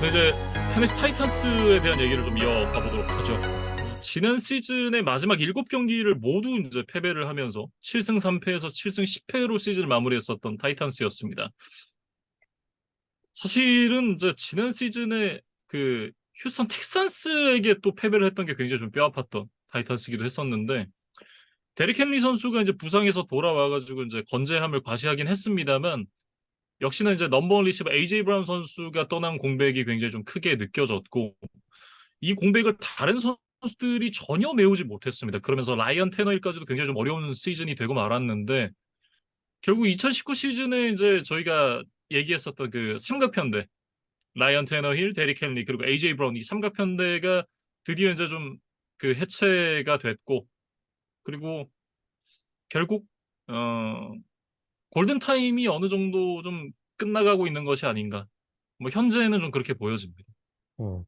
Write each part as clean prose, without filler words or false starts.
네, 이제 테네시 타이탄스에 대한 얘기를 좀 이어가 보도록 하죠. 지난 시즌의 마지막 7경기를 모두 이제 패배를 하면서 7승 3패에서 7승 10패로 시즌을 마무리했었던 타이탄스였습니다. 사실은 이제 지난 시즌에 그 휴스턴 텍산스에게 또 패배를 했던 게 굉장히 좀 뼈아팠던 타이탄스이기도 했었는데, 데릭 헨리 선수가 이제 부상에서 돌아와가지고 이제 건재함을 과시하긴 했습니다만, 역시나 이제 넘버원 리시버 AJ 브라운 선수가 떠난 공백이 굉장히 좀 크게 느껴졌고, 이 공백을 다른 선수들이 전혀 메우지 못했습니다. 그러면서 라이언 테너힐까지도 굉장히 좀 어려운 시즌이 되고 말았는데, 결국 2019 시즌에 이제 저희가 얘기했었던 그 삼각편대, 라이언 테너힐, 데릭 헨리, 그리고 AJ 브라운, 이 삼각편대가 드디어 이제 좀 그 해체가 됐고, 그리고 결국 어 골든 타임이 어느 정도 좀 끝나가고 있는 것이 아닌가. 뭐 현재는 좀 그렇게 보여집니다. 음.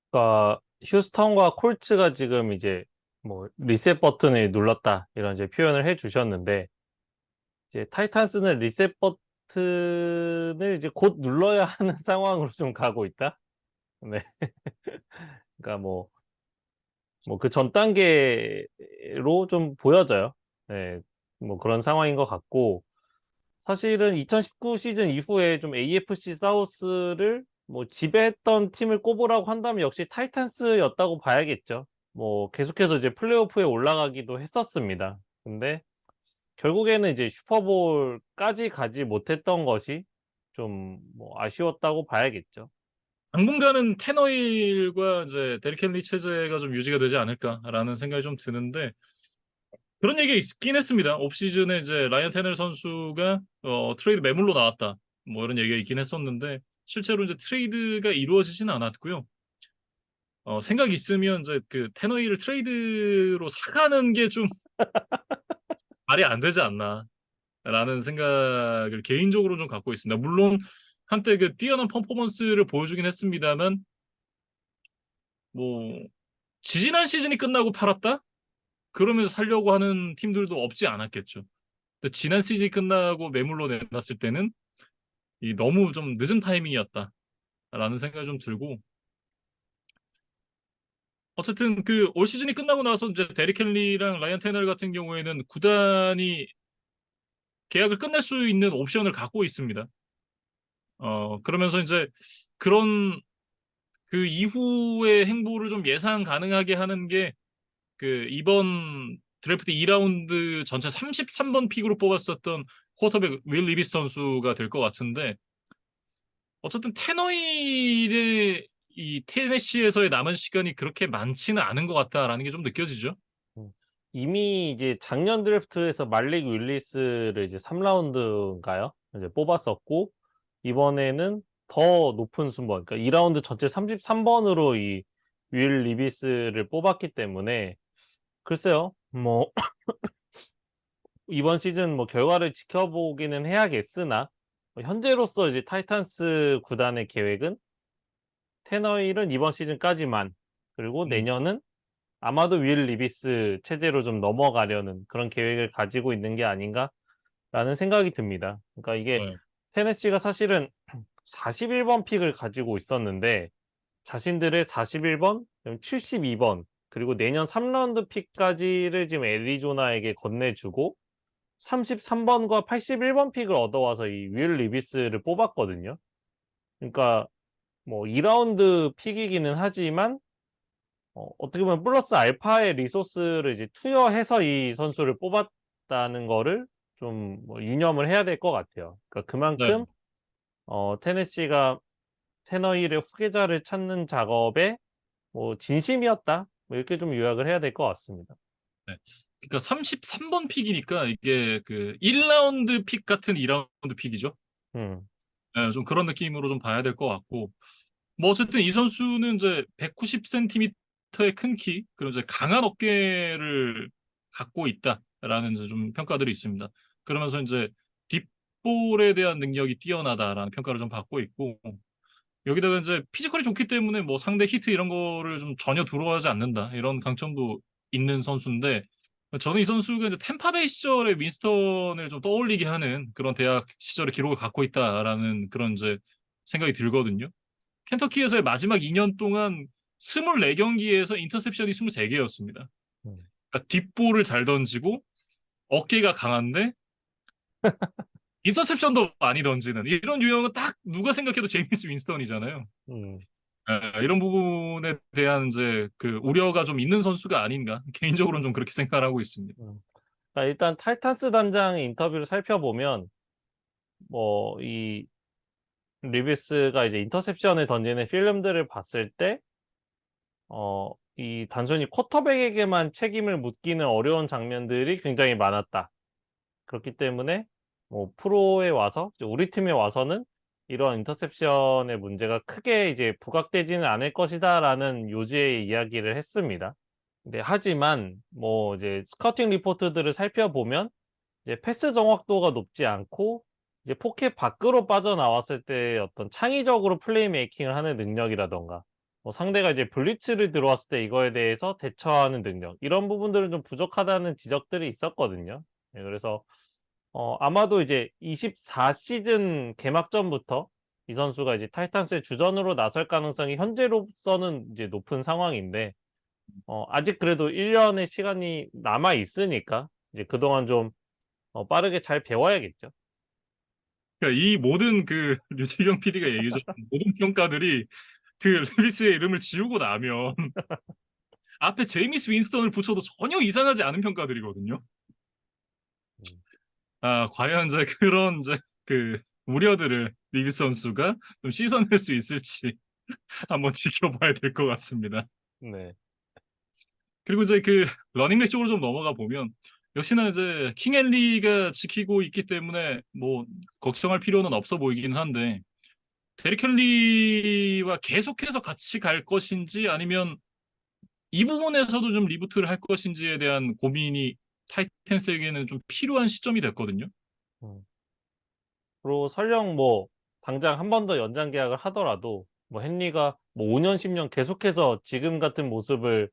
그러니까 휴스턴과 콜츠가 지금 이제 뭐 리셋 버튼을 눌렀다 이런 이제 표현을 해주셨는데 이제 타이탄스는 리셋 버튼을 이제 곧 눌러야 하는 상황으로 좀 가고 있다. 네. 그러니까 뭐 그 전 단계로 좀 보여져요. 네. 뭐 그런 상황인 것 같고 사실은 2019 시즌 이후에 좀 AFC 사우스를 뭐 지배했던 팀을 꼽으라고 한다면 역시 타이탄스였다고 봐야겠죠. 뭐 계속해서 이제 플레이오프에 올라가기도 했었습니다. 근데 결국에는 이제 슈퍼볼까지 가지 못했던 것이 좀 뭐 아쉬웠다고 봐야겠죠. 당분간은 테너힐과 이제 데릭 헨리 체제가 좀 유지가 되지 않을까라는 생각이 좀 드는데, 그런 얘기가 있긴 했습니다. 옵시즌에 이제 라이언 테너 선수가 트레이드 매물로 나왔다, 뭐 이런 얘기가 있긴 했었는데, 실제로 이제 트레이드가 이루어지지는 않았고요. 생각이 있으면 이제 그 테너힐을 트레이드로 사가는 게 좀 말이 안 되지 않나라는 생각을 개인적으로 좀 갖고 있습니다. 물론 한때 그 뛰어난 퍼포먼스를 보여주긴 했습니다만, 뭐 지지난 시즌이 끝나고 팔았다? 그러면서 살려고 하는 팀들도 없지 않았겠죠. 근데 지난 시즌이 끝나고 매물로 내놨을 때는 이 너무 좀 늦은 타이밍이었다라는 생각이 좀 들고, 어쨌든 그 올 시즌이 끝나고 나서 이제 데릭 헨리랑 라이언 테너 같은 경우에는 구단이 계약을 끝낼 수 있는 옵션을 갖고 있습니다. 그러면서 이제 그런 그 이후의 행보를 좀 예상 가능하게 하는 게 그 이번 드래프트 2라운드 전체 33번 픽으로 뽑았었던 쿼터백 윌 리비스 선수가 될 것 같은데, 어쨌든 테너힐의 이 테네시에서의 남은 시간이 그렇게 많지는 않은 것 같다라는 게 좀 느껴지죠. 음. 이미 이제 작년 드래프트에서 말릭 윌리스를 이제 3 라운드인가요? 이제 뽑았었고 이번에는 더 높은 순번 그러니까 2 라운드 전체 33 번으로 이 윌 리비스를 뽑았기 때문에 글쎄요. 뭐 이번 시즌 뭐 결과를 지켜보기는 해야겠으나 현재로서 이제 타이탄스 구단의 계획은 테너힐은 이번 시즌까지만 그리고 음. 내년은 아마도 윌 리비스 체제로 좀 넘어가려는 그런 계획을 가지고 있는 게 아닌가라는 생각이 듭니다. 그러니까 이게 네. 테네시가 사실은 41번 픽을 가지고 있었는데 자신들의 41 번, 그다음에 72번 그리고 내년 3 라운드 픽까지를 지금 애리조나에게 건네주고 33 번과 81번 픽을 얻어와서 이 윌 리비스를 뽑았거든요. 그러니까 뭐 2 라운드 픽이기는 하지만 어떻게 보면 플러스 알파의 리소스를 이제 투여해서 이 선수를 뽑았다는 거를 좀 뭐 유념을 해야 될 것 같아요. 그러니까 네. 그만큼 테네시가 테너힐의 후계자를 찾는 작업에 뭐 진심이었다. 뭐 이렇게 좀 요약을 해야 될 것 같습니다. 네. 그러니까 33번 픽이니까 이게 그 1라운드 픽 같은 2라운드 픽이죠. 음. 예, 좀 그런 느낌으로 좀 봐야 될 것 같고, 뭐 어쨌든 이 선수는 이제 190cm의 큰 키, 그리고 이제 강한 어깨를 갖고 있다라는 이제 좀 평가들이 있습니다. 그러면서 이제 딥볼에 대한 능력이 뛰어나다라는 평가를 좀 받고 있고, 여기다가 이제 피지컬이 좋기 때문에 뭐 상대 히트 이런 거를 좀 전혀 두려워하지 않는다, 이런 강점도 있는 선수인데, 저는 이 선수가 이제 템파베이 시절에 윈스턴을 좀 떠올리게 하는 그런 대학 시절의 기록을 갖고 있다라는 그런 이제 생각이 들거든요. 켄터키에서의 마지막 2년 동안 24경기에서 인터셉션이 23개였습니다. 음, 그러니까 딥볼을 잘 던지고 어깨가 강한데 인터셉션도 많이 던지는 이런 유형은 딱 누가 생각해도 제이미스 윈스턴이잖아요. 음, 이런 부분에 대한 이제 그 우려가 좀 있는 선수가 아닌가 개인적으로는 좀 그렇게 생각을 하고 있습니다. 그러니까 일단 타이탄스 단장 인터뷰를 살펴보면 이 리비스가 이제 인터셉션을 던지는 필름들을 봤을 때 이 단순히 쿼터백에게만 책임을 묻기는 어려운 장면들이 굉장히 많았다. 그렇기 때문에 뭐 프로에 와서 이제 우리 팀에 와서는 이런 인터셉션의 문제가 크게 이제 부각되지는 않을 것이다라는 요지의 이야기를 했습니다. 근데 하지만 뭐 이제 스카우팅 리포트들을 살펴보면 이제 패스 정확도가 높지 않고 이제 포켓 밖으로 빠져나왔을 때 어떤 창의적으로 플레이 메이킹을 하는 능력이라든가 뭐 상대가 이제 블리츠를 들어왔을 때 이거에 대해서 대처하는 능력 이런 부분들은 좀 부족하다는 지적들이 있었거든요. 네, 그래서 아마도 이제 24 시즌 개막전부터 이 선수가 이제 타이탄스의 주전으로 나설 가능성이 현재로서는 이제 높은 상황인데 아직 그래도 1 년의 시간이 남아 있으니까 이제 그동안 좀 빠르게 잘 배워야겠죠. 그러니까 이 모든 그 류지경 PD가 얘기해줬던 모든 평가들이 그 레비스의 이름을 지우고 나면 앞에 제이미스 윈스턴을 붙여도 전혀 이상하지 않은 평가들이거든요. 음. 과연 이제 그런 이제 그 우려들을 리비스 선수가 좀 씻어낼 수 있을지 한번 지켜봐야 될 것 같습니다. 네. 그리고 이제 그 러닝백 쪽으로 좀 넘어가 보면 역시나 이제 킹앤리가 지키고 있기 때문에 뭐 걱정할 필요는 없어 보이긴 한데 데릭 헨리와 계속해서 같이 갈 것인지 아니면 이 부분에서도 좀 리부트를 할 것인지에 대한 고민이 타이탄스에게는 좀 필요한 시점이 됐거든요. 음. 그리고 설령 뭐 당장 한 번 더 연장 계약을 하더라도 뭐 헨리가 뭐 5 년 10년 계속해서 지금 같은 모습을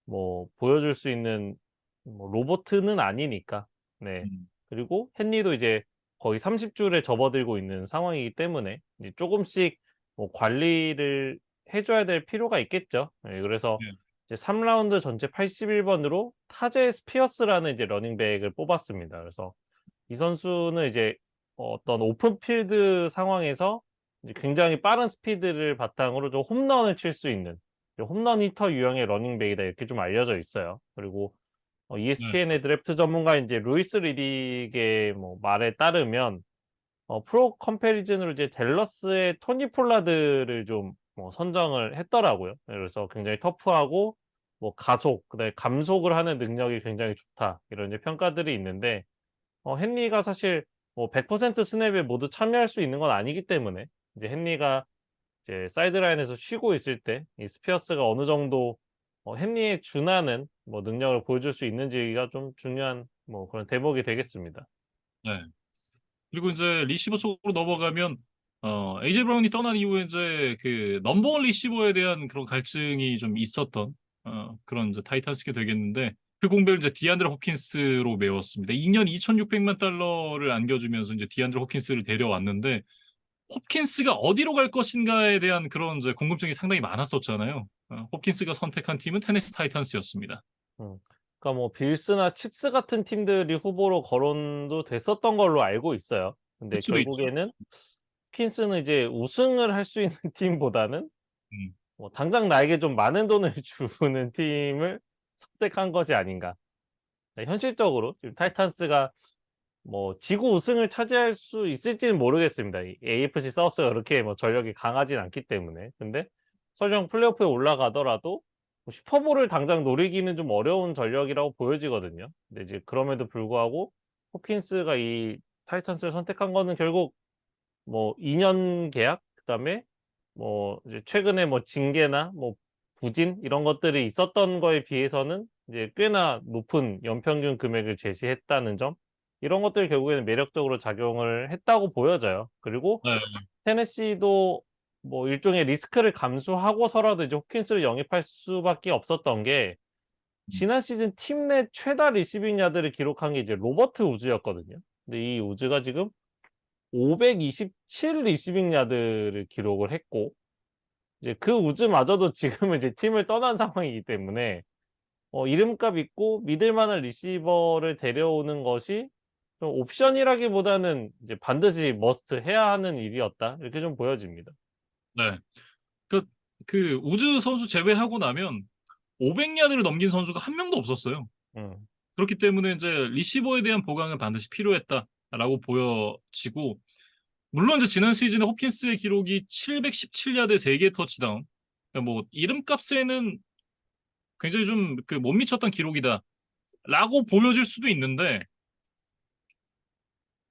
뭐 보여줄 수 있는 뭐 로보트는 아니니까. 네. 음, 그리고 헨리도 이제 거의 30 줄에 접어들고 있는 상황이기 때문에 이제 쪼금씩 뭐 관리를 해 줘야 될 필요가 있겠죠. 예 그래서 예, 이제 3 라운드 전체 81 번으로 타제 스피어스라는 이제 러닝백을 뽑았습니다. 그래서 이 선수는 이제 어떤 오픈 필드 상황에서 이제 굉장히 빠른 스피드를 바탕으로 좀 홈런을 칠 수 있는 홈런 히터 유형의 러닝백이다 이렇게 좀 알려져 있어요. 그리고 네, ESPN의 드래프트 전문가인 이제 루이스 리딕의 뭐 말에 따르면 프로 컴패리즌으로 이제 댈러스의 토니 폴라드를 좀 선정을 했더라고요. 네, 그래서 굉장히 터프하고 뭐 가속 그다음에 감속을 하는 능력이 굉장히 좋다 이런 이제 평가들이 있는데 헨리가 사실 뭐 100% 스냅에 모두 참여할 수 있는 건 아니기 때문에 이제 헨리가 이제 사이드라인에서 쉬고 있을 때 이 스피어스가 어느 정도 헨리에 준하는 뭐 능력을 보여줄 수 있는지가 좀 중요한 뭐 그런 대목이 되겠습니다. 네. 그리고 이제 리시버 쪽으로 넘어가면 에이제 브라운이 떠난 이후에 이제 그 넘버원 리시버에 대한 그런 갈증이 좀 있었던 그런 이제 타이탄스게 되겠는데 그 공백을 이제 디안드레 호킨스로 메웠습니다. 2년 2,600만 달러를 안겨주면서 이제 디안드레 호킨스를 데려왔는데 홉킨스가 어디로 갈 것인가에 대한 그런 이제 궁금증이 상당히 많았었잖아요. 홉킨스가 선택한 팀은 테네시 타이탄스였습니다. 음. 그러니까 뭐 빌스나 칩스 같은 팀들이 후보로 거론도 됐었던 걸로 알고 있어요. 근데 수도 있죠. 결국에는 킨스는 이제 우승을 할 수 있는 팀보다는 음, 뭐 당장 나에게 좀 많은 돈을 주는 팀을 선택한 것이 아닌가. 네, 현실적으로 지금 타이탄스가 뭐 지구 우승을 차지할 수 있을지는 모르겠습니다. 이 AFC 사우스가 그렇게 뭐 전력이 강하진 않기 때문에. 근데 설령 플레이오프에 올라가더라도 뭐 슈퍼볼을 당장 노리기는 좀 어려운 전력이라고 보여지거든요. 근데 이제 그럼에도 불구하고 호킨스가 이 타이탄스를 선택한 거는 결국 뭐 2년 계약 그다음에 뭐 이제 최근에 뭐 징계나 뭐 부진 이런 것들이 있었던 거에 비해서는 이제 꽤나 높은 연평균 금액을 제시했다는 점 이런 것들이 결국에는 매력적으로 작용을 했다고 보여져요. 그리고 네. 테네시도 뭐 일종의 리스크를 감수하고서라도 이제 호킨스를 영입할 수밖에 없었던 게 음, 지난 시즌 팀 내 최다 리시빙 야드를 기록한 게 이제 로버트 우즈였거든요. 근데 이 우즈가 지금 527 리시빙 야드를 기록을 했고 이제 그 우즈마저도 지금은 이제 팀을 떠난 상황이기 때문에 이름값 있고 믿을 만한 리시버를 데려오는 것이 좀 옵션이라기보다는 이제 반드시 머스트 해야 하는 일이었다. 이렇게 좀 보여집니다. 네. 그, 그 우즈 선수 제외하고 나면 500야드를 넘긴 선수가 한 명도 없었어요. 음. 그렇기 때문에 이제 리시버에 대한 보강은 반드시 필요했다라고 보여지고, 물론 이제 지난 시즌에 홉킨스의 기록이 717야드 3개 터치다운. 그러니까 뭐 이름값에는 굉장히 좀 그 못 미쳤던 기록이다라고 보여질 수도 있는데,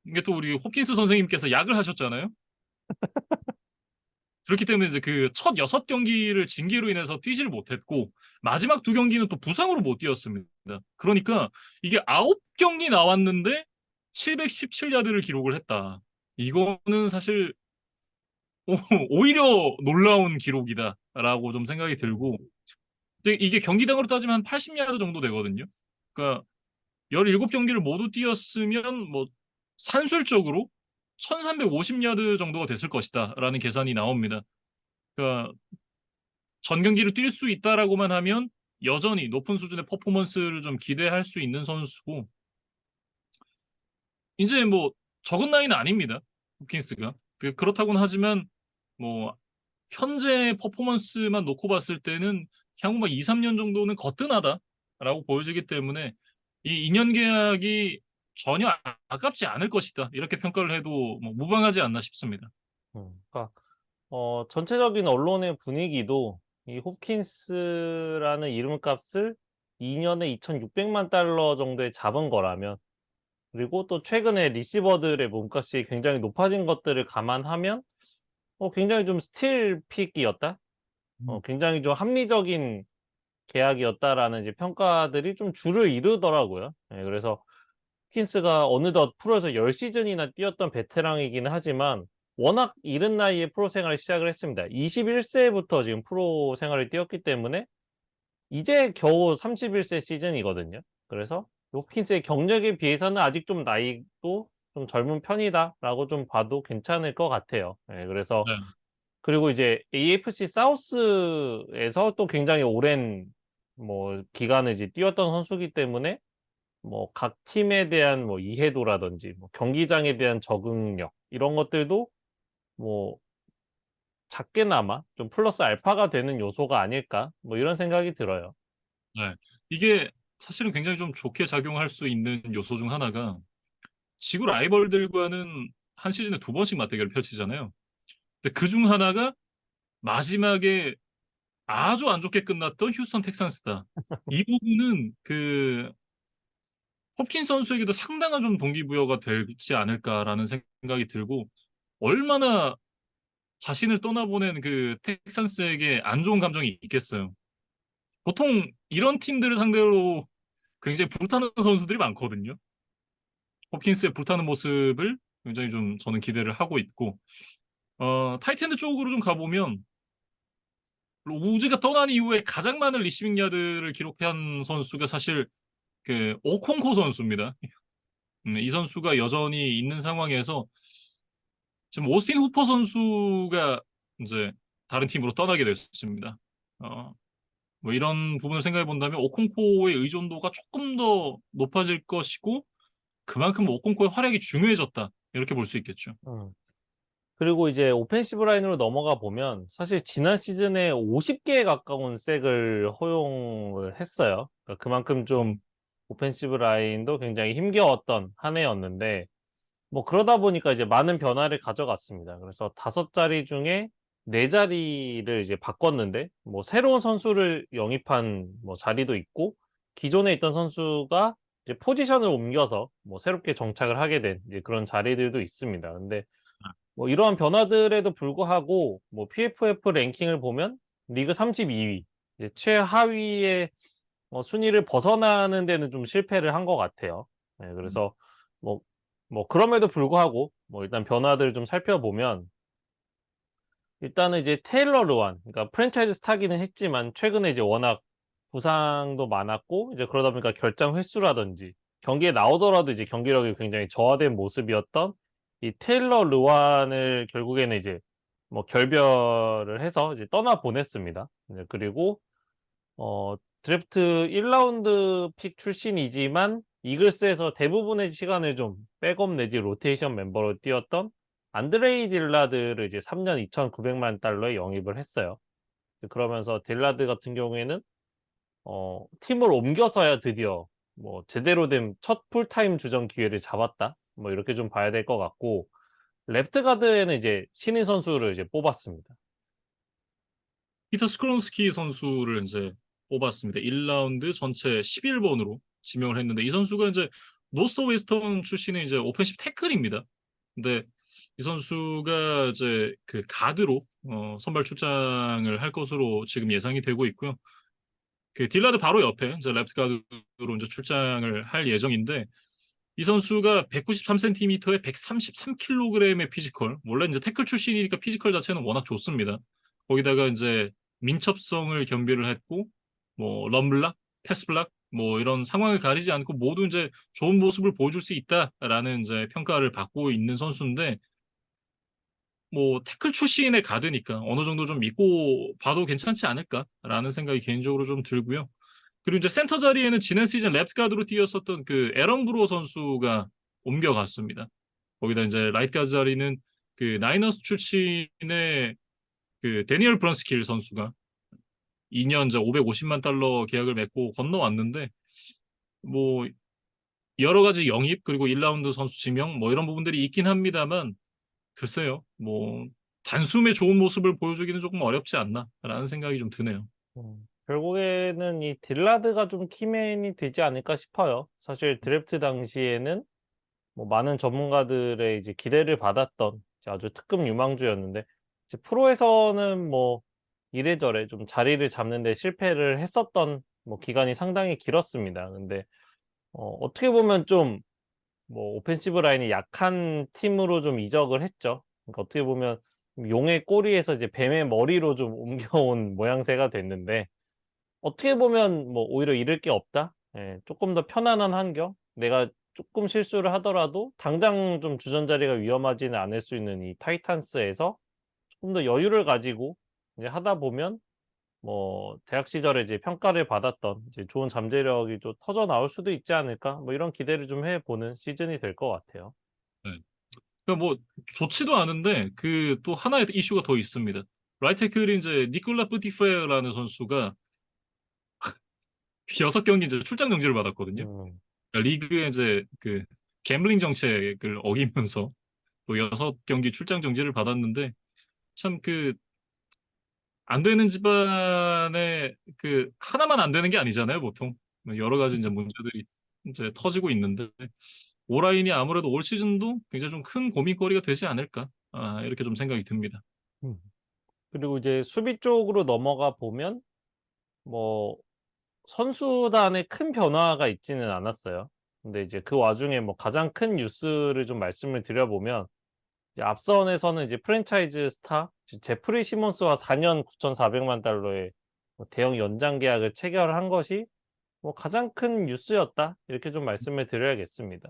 이게 또 우리 홉킨스 선생님께서 약을 하셨잖아요. 그렇기 때문에 이제 그 첫 6경기를 징계로 인해서 뛰지를 못했고, 마지막 2경기는 또 부상으로 못 뛰었습니다. 그러니까 이게 9경기 나왔는데 717야드를 기록을 했다. 이거는 사실 오히려 놀라운 기록이다라고 좀 생각이 들고, 근데 이게 경기당으로 따지면 한 80야드 정도 되거든요. 그러니까 17경기를 모두 뛰었으면 뭐 산술적으로 1350야드 정도가 됐을 것이다라는 계산이 나옵니다. 그러니까 전 경기를 뛸 수 있다라고만 하면 여전히 높은 수준의 퍼포먼스를 좀 기대할 수 있는 선수고, 이제 뭐 적은 나이는 아닙니다. 홉킨스가. 그렇다고는 하지만 뭐 현재 퍼포먼스만 놓고 봤을 때는 향후 막 2, 3년 정도는 거뜬하다라고 보여지기 때문에 이 2년 계약이 전혀 아깝지 않을 것이다. 이렇게 평가를 해도 뭐 무방하지 않나 싶습니다. 그러니까 전체적인 언론의 분위기도 이 홉킨스라는 이름값을 2년에 2,600만 달러 정도에 잡은 거라면, 그리고 또 최근에 리시버들의 몸값이 굉장히 높아진 것들을 감안하면 굉장히 좀 스틸 픽이었다. 음. 굉장히 좀 합리적인 계약이었다라는 이제 평가들이 좀 주를 이루더라고요. 예, 그래서 홉킨스가 어느덧 프로에서 10시즌이나 뛰었던 베테랑이긴 하지만 워낙 이른 나이에 프로 생활을 시작을 했습니다. 21세부터 지금 프로 생활을 뛰었기 때문에 이제 겨우 31세 시즌이거든요. 그래서 홉킨스의 경력에 비해서는 아직 좀 나이도 좀 젊은 편이다라고 좀 봐도 괜찮을 것 같아요. 예, 그래서 네. 그리고 이제 AFC 사우스에서 또 굉장히 오랜 뭐 기간을 이제 뛰었던 선수이기 때문에 뭐 각 팀에 대한 뭐 이해도라든지 뭐 경기장에 대한 적응력 이런 것들도 뭐 작게나마 좀 플러스 알파가 되는 요소가 아닐까 뭐 이런 생각이 들어요. 네. 이게 사실은 굉장히 좀 좋게 작용할 수 있는 요소 중 하나가, 지구 라이벌들과는 한 시즌에 2번씩 맞대결을 펼치잖아요. 근데 그 중 하나가 마지막에 아주 안 좋게 끝났던 휴스턴 텍산스다. 이 부분은 그 홉킨 선수에게도 상당한 좀 동기부여가 되지 않을까라는 생각이 들고, 얼마나 자신을 떠나보낸 그 텍산스에게 안 좋은 감정이 있겠어요. 보통 이런 팀들을 상대로 굉장히 불타는 선수들이 많거든요. 홉킨스의 불타는 모습을 굉장히 좀 저는 기대를 하고 있고, 타이탄드 쪽으로 좀 가보면 우즈가 떠난 이후에 가장 많은 리시빙 야드를 기록한 선수가 사실 그 오콩코 선수입니다. 이 선수가 여전히 있는 상황에서 지금 오스틴 후퍼 선수가 이제 다른 팀으로 떠나게 됐습니다. 어, 뭐 이런 부분을 생각해 본다면 오콩코의 의존도가 조금 더 높아질 것이고, 그만큼 오콩코의 활약이 중요해졌다. 이렇게 볼 수 있겠죠. 음. 그리고 이제 오펜시브 라인으로 넘어가 보면 사실 지난 시즌에 50개에 가까운 색을 허용을 했어요. 그러니까 그만큼 좀 음, 오펜시브 라인도 굉장히 힘겨웠던 한 해였는데 뭐 그러다 보니까 이제 많은 변화를 가져갔습니다. 그래서 5자리 중에 4자리를 이제 바꿨는데 뭐 새로운 선수를 영입한 뭐 자리도 있고 기존에 있던 선수가 이제 포지션을 옮겨서 뭐 새롭게 정착을 하게 된 이제 그런 자리들도 있습니다. 근데 뭐 이러한 변화들에도 불구하고 뭐 PFF 랭킹을 보면 리그 32위, 이제 최하위의 순위를 벗어나는 데는 좀 실패를 한 것 같아요. 네, 그래서 뭐, 뭐 그럼에도 불구하고 뭐 일단 변화들을 좀 살펴보면 일단은 이제 테일러 르완, 그러니까 프랜차이즈 스타기는 했지만 최근에 이제 워낙 부상도 많았고 이제 그러다 보니까 결장 횟수라든지 경기에 나오더라도 이제 경기력이 굉장히 저하된 모습이었던 이 테일러 르완을 결국에는 이제 뭐 결별을 해서 이제 떠나 보냈습니다. 이제 그리고 드래프트 1라운드 픽 출신이지만 이글스에서 대부분의 시간을 좀 백업 내지 로테이션 멤버로 뛰었던 안드레이 딜라드를 이제 3년 2,900만 달러에 영입을 했어요. 그러면서 딜라드 같은 경우에는 팀을 옮겨서야 드디어 뭐 제대로 된 첫 풀타임 주전 기회를 잡았다. 뭐 이렇게 좀 봐야 될 것 같고 레프트 가드에는 이제 신인 선수를 이제 뽑았습니다. 피터 스크론스키 선수를 이제 뽑았습니다. 1라운드 전체 11번으로 지명을 했는데 이 선수가 이제 노스터 웨스턴 출신의 이제 오펜시브 태클입니다. 근데 이 선수가 이제 그 가드로 선발 출장을 할 것으로 지금 예상이 되고 있고요. 그 딜라드 바로 옆에 이제 레프트 가드로 이제 출장을 할 예정인데 이 선수가 193cm에 133kg의 피지컬. 원래 이제 태클 출신이니까 피지컬 자체는 워낙 좋습니다. 거기다가 이제 민첩성을 겸비를 했고, 뭐, 럼블락, 패스블락, 뭐, 이런 상황을 가리지 않고 모두 이제 좋은 모습을 보여줄 수 있다라는 이제 평가를 받고 있는 선수인데, 뭐, 태클 출신의 가드니까 어느 정도 좀 믿고 봐도 괜찮지 않을까라는 생각이 개인적으로 좀 들고요. 그리고 이제 센터 자리에는 지난 시즌 랩트 가드로 뛰었었던 그 에런 브로 선수가 옮겨갔습니다. 거기다 이제 라이트 가드 자리는 그 나이너스 출신의 그 데니얼 브런스킬 선수가 2년 전 550만 달러 계약을 맺고 건너왔는데 뭐 여러 가지 영입 그리고 1라운드 선수 지명 뭐 이런 부분들이 있긴 합니다만 글쎄요. 뭐 단숨에 좋은 모습을 보여주기는 조금 어렵지 않나라는 생각이 좀 드네요. 결국에는 이 딜라드가 좀 키맨이 되지 않을까 싶어요. 사실 드래프트 당시에는 뭐 많은 전문가들의 이제 기대를 받았던 이제 아주 특급 유망주였는데 이제 프로에서는 뭐 이래저래 좀 자리를 잡는 데 실패를 했었던 뭐 기간이 상당히 길었습니다. 근데 어떻게 보면 좀 뭐 오펜시브 라인이 약한 팀으로 좀 이적을 했죠. 그러니까 어떻게 보면 용의 꼬리에서 이제 뱀의 머리로 좀 옮겨온 모양새가 됐는데 어떻게 보면 뭐 오히려 잃을 게 없다. 예, 조금 더 편안한 환경. 내가 조금 실수를 하더라도 당장 좀 주전 자리가 위험하지는 않을 수 있는 이 타이탄스에서 조금 더 여유를 가지고 이제 하다 보면 뭐 대학 시절에 이제 평가를 받았던 이제 좋은 잠재력이 또 터져 나올 수도 있지 않을까? 뭐 이런 기대를 좀 해보는 시즌이 될 것 같아요. 네. 그러니까 뭐 좋지도 않은데 그 또 하나의 이슈가 더 있습니다. 라이트 태클이 이제 니콜라 뿌티페라는 선수가 6경기 이제 출장 정지를 받았거든요. 음, 그러니까 리그의 이제 그 갬블링 정책을 어기면서 또 6경기 출장 정지를 받았는데 참 그 안 되는 집안에 그 하나만 안 되는 게 아니잖아요, 보통. 여러 가지 이제 문제들이 이제 터지고 있는데 오라인이 아무래도 올 시즌도 굉장히 좀 큰 고민거리가 되지 않을까. 이렇게 좀 생각이 듭니다. 음. 그리고 이제 수비 쪽으로 넘어가 보면 뭐 선수단에 큰 변화가 있지는 않았어요. 근데 이제 그 와중에 뭐 가장 큰 뉴스를 좀 말씀을 드려보면 이제 앞선에서는 이제 프랜차이즈 스타 제프리 시몬스와 4년 9,400만 달러의 뭐 대형 연장 계약을 체결한 것이 뭐 가장 큰 뉴스였다. 이렇게 좀 말씀을 드려야겠습니다.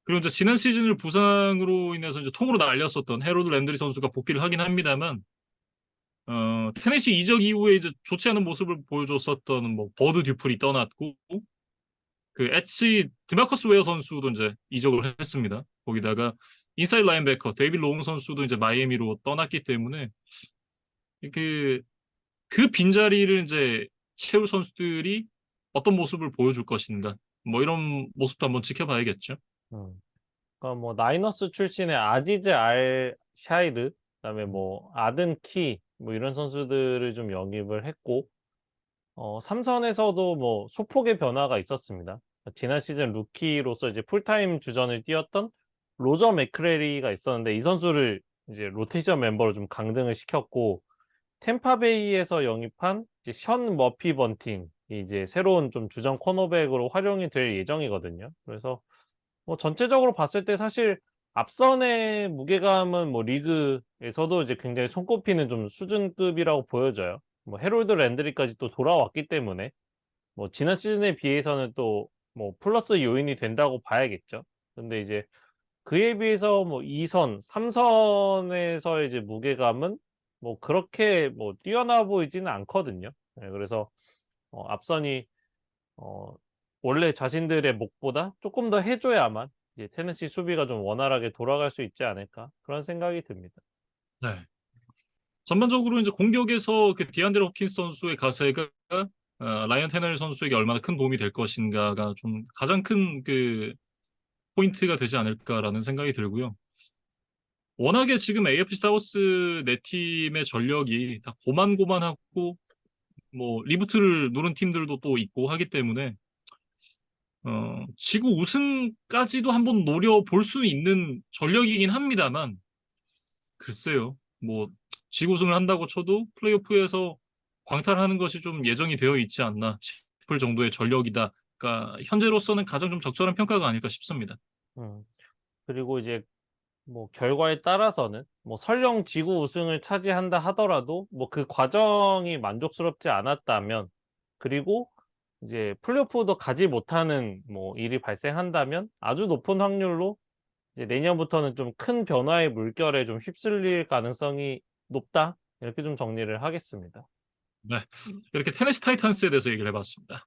그리고 이제 지난 시즌을 부상으로 인해서 이제 통으로 날렸었던 해로드 랜드리 선수가 복귀를 하긴 합니다만 테네시 이적 이후에 이제 좋지 않은 모습을 보여줬었던 뭐 버드 듀플이 떠났고 그 엣지 디마커스 웨어 선수도 이제 이적을 했습니다. 거기다가 인사이드 라인베커 데이빗 롱 선수도 이제 마이애미로 떠났기 때문에 그 빈자리를 이제 채울 선수들이 어떤 모습을 보여줄 것인가 뭐 이런 모습도 한번 지켜봐야겠죠. 음. 그러니까 뭐 나이너스 출신의 아디즈 알 샤이르 그다음에 뭐 아든 키 뭐 이런 선수들을 좀 영입을 했고 삼선에서도 뭐 소폭의 변화가 있었습니다. 지난 시즌 루키로서 이제 풀타임 주전을 뛰었던 로저 맥크레리가 있었는데 이 선수를 이제 로테이션 멤버로 좀 강등을 시켰고 템파베이에서 영입한 이제 션 머피 번팅 이 이제 새로운 좀 주전 코너백으로 활용이 될 예정이거든요. 그래서 뭐 전체적으로 봤을 때 사실 앞선의 무게감은 뭐 리그에서도 이제 굉장히 손꼽히는 좀 수준급이라고 보여져요. 뭐 해롤드 랜드리까지 또 돌아왔기 때문에 뭐 지난 시즌에 비해서는 또 뭐 플러스 요인이 된다고 봐야겠죠. 근데 이제 그에 비해서 뭐 2선, 3선에서의 이제 무게감은 뭐 그렇게 뭐 뛰어나 보이지는 않거든요. 네, 그래서 앞선이 어, 원래 자신들의 목보다 조금 더 해줘야만 이제 테네시 수비가 좀 원활하게 돌아갈 수 있지 않을까 그런 생각이 듭니다. 네. 전반적으로 이제 공격에서 그 디안드레 홉킨스 선수의 가세가 라이언 테넬 선수에게 얼마나 큰 도움이 될 것인가가 좀 가장 큰 그 포인트가 되지 않을까라는 생각이 들고요. 워낙에 지금 AFC 사우스 네 팀의 전력이 다 고만고만하고 뭐 리부트를 누른 팀들도 또 있고 하기 때문에 지구 우승까지도 한번 노려볼 수 있는 전력이긴 합니다만 글쎄요. 뭐 지구 우승을 한다고 쳐도 플레이오프에서 광탈하는 것이 좀 예정이 되어 있지 않나 싶을 정도의 전력이다. 그러니까 현재로서는 가장 좀 적절한 평가가 아닐까 싶습니다. 음. 그리고 이제 뭐 결과에 따라서는 뭐 설령 지구 우승을 차지한다 하더라도 뭐 그 과정이 만족스럽지 않았다면 그리고 이제 플레이오프도 가지 못하는 뭐 일이 발생한다면 아주 높은 확률로 이제 내년부터는 좀 큰 변화의 물결에 좀 휩쓸릴 가능성이 높다. 이렇게 좀 정리를 하겠습니다. 네. 이렇게 테네시 타이탄스에 대해서 얘기를 해봤습니다.